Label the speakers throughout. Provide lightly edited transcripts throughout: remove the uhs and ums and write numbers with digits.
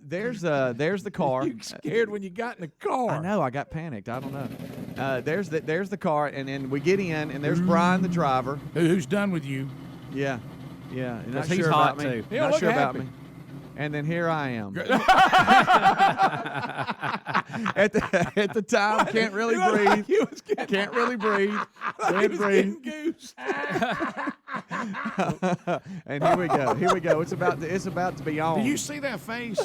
Speaker 1: There's the car.
Speaker 2: You scared when you got in the car.
Speaker 1: I know. I got panicked. I don't know. There's the car, and then we get in, and there's Brian, the driver.
Speaker 2: Who's done with you?
Speaker 1: Yeah. Not
Speaker 3: he's
Speaker 1: sure
Speaker 3: hot,
Speaker 1: about me.
Speaker 3: too.
Speaker 2: He don't
Speaker 1: Not
Speaker 2: look
Speaker 1: sure
Speaker 2: happy.
Speaker 1: about me. And then here I am. at the time, can't really breathe. Can't really breathe. Can't breathe. And here we go. It's about to be on.
Speaker 2: Do you see that face?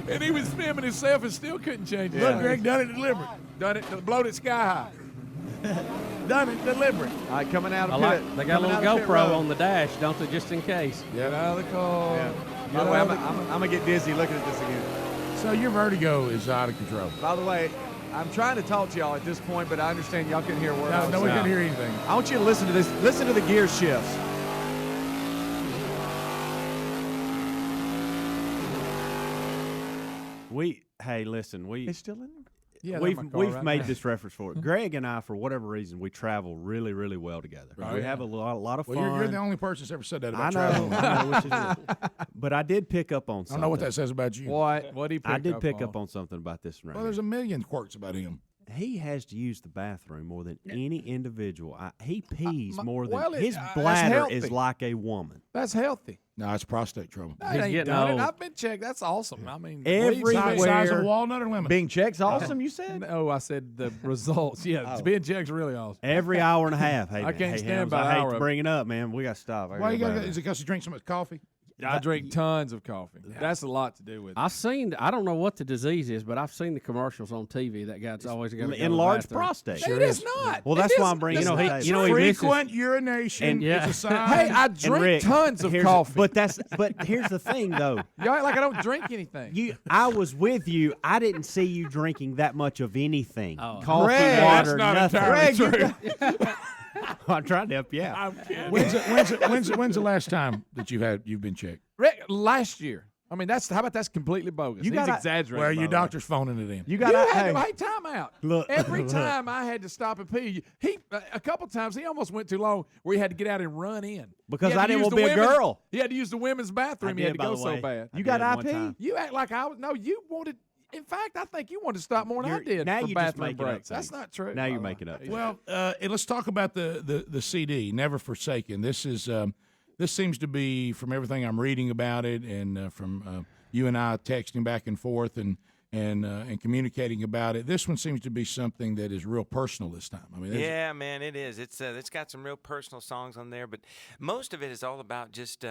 Speaker 2: And he was filming himself and still couldn't change it.
Speaker 1: Yeah.
Speaker 2: Look, Greg, done it deliberate. Done it, blowed it sky high. Done it deliberate.
Speaker 1: All right, coming out of pit.
Speaker 3: They got a
Speaker 1: coming
Speaker 3: little
Speaker 1: out of pit
Speaker 3: GoPro
Speaker 1: road.
Speaker 3: on the dash, don't they, just in case?
Speaker 2: Get out of the car.
Speaker 1: Yeah. By the way, I'm gonna get dizzy looking at this again.
Speaker 2: So your vertigo is out of control.
Speaker 1: By the way, I'm trying to talk to y'all at this point, but I understand y'all couldn't hear a word. I was
Speaker 2: No, we
Speaker 1: saying.
Speaker 2: couldn't hear anything.
Speaker 1: I want you to listen to this. Listen to the gear shifts.
Speaker 4: Hey, listen,
Speaker 1: It's still in there.
Speaker 2: Yeah,
Speaker 4: we've made this reference for it. Greg and I, for whatever reason, we travel really, really well together.
Speaker 2: Oh,
Speaker 4: We
Speaker 2: yeah.
Speaker 4: have a lot of fun.
Speaker 2: Well, you're the only person that's ever said that
Speaker 4: I
Speaker 2: about
Speaker 4: know,
Speaker 2: traveling.
Speaker 4: I know, which is but I did pick up on
Speaker 2: I
Speaker 4: something.
Speaker 2: don't know what that says about you.
Speaker 1: What? What he?
Speaker 4: I did pick up on something about this right
Speaker 2: Well, there's a million quirks about him.
Speaker 4: He has to use the bathroom more than any individual. He pees more than
Speaker 2: well,
Speaker 4: his
Speaker 2: that's
Speaker 4: bladder
Speaker 2: healthy.
Speaker 4: is like a woman.
Speaker 2: That's healthy. No, it's prostate trouble.
Speaker 3: He's
Speaker 5: That ain't
Speaker 3: getting
Speaker 5: done
Speaker 3: old.
Speaker 5: it. I've been checked. That's awesome. I mean,
Speaker 4: Everywhere.
Speaker 2: Size of walnut or lemon?
Speaker 1: Being check's awesome. You said.
Speaker 5: No, I said the results. Yeah, being check's really awesome.
Speaker 4: Every hour and a half. Hey,
Speaker 5: I can't
Speaker 4: hey,
Speaker 5: stand
Speaker 4: Helms,
Speaker 5: by
Speaker 4: I
Speaker 5: an
Speaker 4: hate
Speaker 5: hour
Speaker 4: to
Speaker 5: of
Speaker 4: bring it up, man. We got to stop.
Speaker 2: Why you got? Is it because you drink so much coffee?
Speaker 5: I drink tons of coffee. That's a lot to do with it.
Speaker 3: I don't know what the disease is, but I've seen the commercials on TV. That guy's always got
Speaker 4: enlarged prostate.
Speaker 5: it is not.
Speaker 4: Well, that's why I'm bringing it up.
Speaker 3: You know, he misses,
Speaker 2: Frequent urination
Speaker 3: And, yeah.
Speaker 2: is a sign.
Speaker 5: Hey, I
Speaker 4: And
Speaker 5: drink
Speaker 4: Rick,
Speaker 5: tons of
Speaker 4: here's-
Speaker 5: coffee.
Speaker 4: But here's the thing, though.
Speaker 5: You act like I don't drink anything.
Speaker 4: I was with you. I didn't see you drinking that much of anything.
Speaker 3: Oh.
Speaker 4: Coffee,
Speaker 1: Greg,
Speaker 4: water,
Speaker 2: that's not
Speaker 4: nothing.
Speaker 2: entirely true.
Speaker 4: I'm trying to help you out.
Speaker 5: I'm kidding.
Speaker 2: When's the last time that you've been checked?
Speaker 5: Rick, last year. I mean, how about that's completely bogus.
Speaker 1: You
Speaker 5: He's
Speaker 1: gotta-
Speaker 5: exaggerating.
Speaker 2: Well,
Speaker 5: by
Speaker 2: your
Speaker 5: the way.
Speaker 2: doctor's phoning it in.
Speaker 1: You
Speaker 5: You
Speaker 1: got
Speaker 5: had
Speaker 1: to.
Speaker 5: to, hey, time out.
Speaker 4: Look.
Speaker 5: Every time I had to stop and pee, a couple times he almost went too long where he had to get out and run in.
Speaker 4: Because
Speaker 5: He had
Speaker 4: I
Speaker 5: to
Speaker 4: didn't
Speaker 5: use
Speaker 4: want
Speaker 5: the
Speaker 4: to be a
Speaker 5: women's-
Speaker 4: girl.
Speaker 5: He had to use the women's bathroom. He
Speaker 4: I
Speaker 5: had
Speaker 4: did,
Speaker 5: to
Speaker 4: by
Speaker 5: go
Speaker 4: the
Speaker 5: so
Speaker 4: way.
Speaker 5: bad.
Speaker 4: I
Speaker 1: You got
Speaker 4: did one
Speaker 1: IP?
Speaker 4: time.
Speaker 5: You act like I was. No, you wanted. In fact, I think you wanted to stop more than I did
Speaker 4: now
Speaker 5: for
Speaker 4: you just
Speaker 5: bathroom
Speaker 4: making up
Speaker 5: breaks. That's
Speaker 4: things.
Speaker 5: not true.
Speaker 4: Now you're
Speaker 5: by the
Speaker 4: making
Speaker 5: way.
Speaker 4: up things.
Speaker 2: Well, and let's talk about the CD, Never Forsaken. This seems to be, from everything I'm reading about it, and from you and I texting back and forth and communicating about it. This one seems to be something that is real personal this time. I mean,
Speaker 6: Yeah, man, it is. It's got some real personal songs on there, but most of it is all about just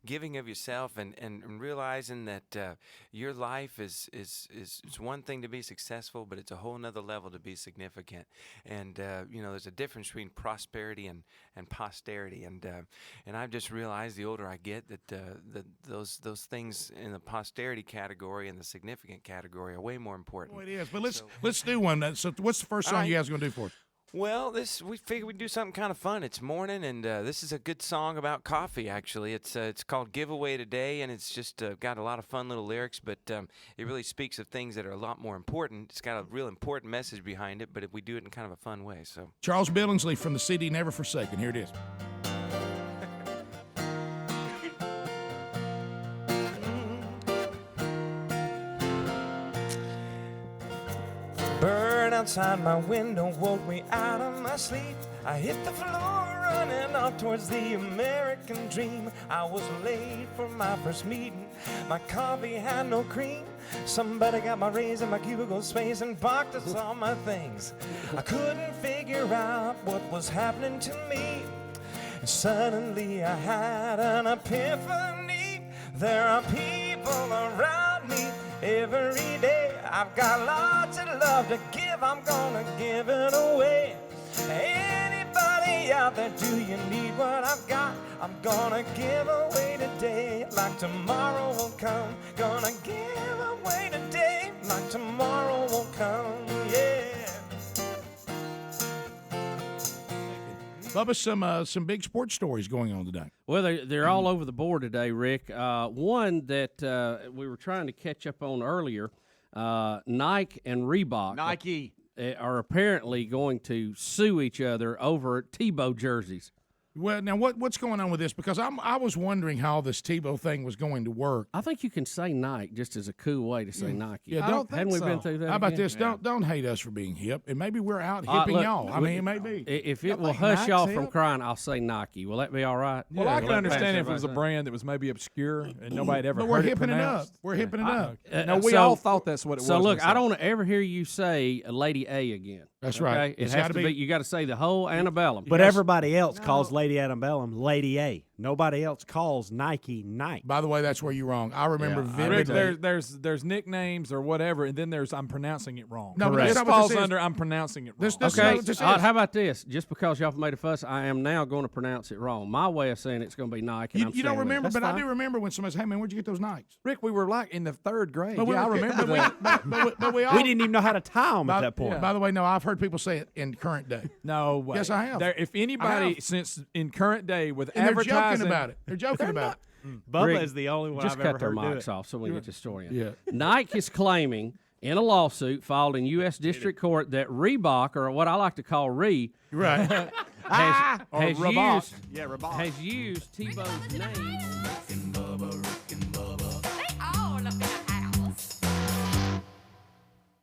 Speaker 6: giving of yourself and realizing that your life is it's one thing to be successful, but it's a whole nother level to be significant. And there's a difference between prosperity and posterity. And I've just realized the older I get that those things in the posterity category and the significant category are way more important.
Speaker 2: Oh, it is. But let's do one. So what's the first song
Speaker 6: right.
Speaker 2: you guys are going to do for us?
Speaker 6: Well, we figured we'd do something kind of fun. It's morning, and this is a good song about coffee, actually. It's called Giveaway Today, and it's just got a lot of fun little lyrics, but it really speaks of things that are a lot more important. It's got a real important message behind it, but if we do it in kind of a fun way. So
Speaker 2: Charles Billingsley from the CD Never Forsaken. Here it is.
Speaker 6: Bird outside my window woke me out of my sleep. I hit the floor running off towards the American dream. I was late for my first meeting. My coffee had no cream. Somebody got my raise in my cubicle space and parked us all my things. I couldn't figure out what was happening to me. And suddenly I had an epiphany. There are people around me every day. I've got lots of love to give, I'm gonna give it away. Anybody out there, do you need what I've got? I'm gonna give away today like tomorrow won't come. Gonna give away today like tomorrow won't come, yeah.
Speaker 2: Bubba, some big sports stories going on today.
Speaker 3: Well, they're all over the board today, Rick. One that we were trying to catch up on earlier, Nike and Reebok
Speaker 1: Nike.
Speaker 3: are apparently going to sue each other over Tebow jerseys.
Speaker 2: Well, now what's going on with this? Because I was wondering how this Tebow thing was going to work.
Speaker 3: I think you can say Nike just as a cool way to say Nike.
Speaker 2: Yeah,
Speaker 3: hadn't we been through that?
Speaker 2: How about
Speaker 3: again?
Speaker 2: this? Don't hate us for being hip, and maybe we're out hipping
Speaker 3: Look,
Speaker 2: y'all. I mean, it may be.
Speaker 3: If it will
Speaker 5: think
Speaker 3: hush
Speaker 5: Nike's
Speaker 3: y'all from
Speaker 5: hip.
Speaker 3: crying, I'll say Nike. Will that be all right?
Speaker 5: Well, I can
Speaker 3: Will that
Speaker 5: understand
Speaker 3: pass
Speaker 5: if it was a
Speaker 3: everybody?
Speaker 5: brand that was maybe obscure and nobody had ever
Speaker 2: But we're
Speaker 5: heard it
Speaker 2: hipping it up.
Speaker 5: pronounced.
Speaker 2: We're hipping it up.
Speaker 5: No, we
Speaker 3: so-
Speaker 5: all thought that's what it was.
Speaker 3: So look, I
Speaker 5: myself.
Speaker 3: don't ever hear you say Lady A again.
Speaker 2: That's
Speaker 3: okay?
Speaker 2: right.
Speaker 3: It
Speaker 2: It's
Speaker 3: has
Speaker 2: gotta
Speaker 3: to
Speaker 2: be-
Speaker 3: be. You got to say the whole antebellum.
Speaker 4: But everybody else calls Lady Antebellum Lady A. Nobody else calls Nike Nike.
Speaker 2: By the way, that's where you're wrong. I remember
Speaker 5: Rick,
Speaker 2: vividly.
Speaker 5: there's nicknames or whatever, and then there's I'm pronouncing it wrong.
Speaker 2: No, but
Speaker 5: this
Speaker 2: that's not what
Speaker 5: falls
Speaker 2: this is.
Speaker 5: under I'm pronouncing it wrong.
Speaker 2: This
Speaker 3: Okay,
Speaker 2: is-
Speaker 3: how about this? Just because y'all made a fuss, I am now going to pronounce it wrong. My way of saying it's going to be Nike. and I'm
Speaker 2: You don't
Speaker 3: saying
Speaker 2: remember,
Speaker 3: that.
Speaker 2: but I do remember when somebody said, "Hey man, where'd you get those Nikes?"
Speaker 5: Rick, we were like in the third grade.
Speaker 2: But we
Speaker 5: I
Speaker 2: were-
Speaker 5: remember
Speaker 2: but
Speaker 5: that.
Speaker 2: But we all.
Speaker 4: We didn't even know how to tie them at that point.
Speaker 2: By the way, no, I've heard people say it in current day.
Speaker 5: No way.
Speaker 2: Yes, I have.
Speaker 5: If
Speaker 2: I
Speaker 5: anybody
Speaker 2: have.
Speaker 5: since in current day with
Speaker 2: And they're
Speaker 5: advertising
Speaker 2: joking about it. They're joking about it.
Speaker 4: Bubba
Speaker 3: Rick,
Speaker 4: is the only one
Speaker 3: Just
Speaker 4: I've
Speaker 3: cut
Speaker 4: ever
Speaker 3: their
Speaker 4: heard do
Speaker 3: mics
Speaker 4: it.
Speaker 3: off so we can get this story in.
Speaker 2: Yeah.
Speaker 3: Nike is claiming in a lawsuit filed in U.S. District Court that Reebok, or what I like to call
Speaker 2: Right.
Speaker 3: has
Speaker 5: Reebok.
Speaker 3: used Tebow's name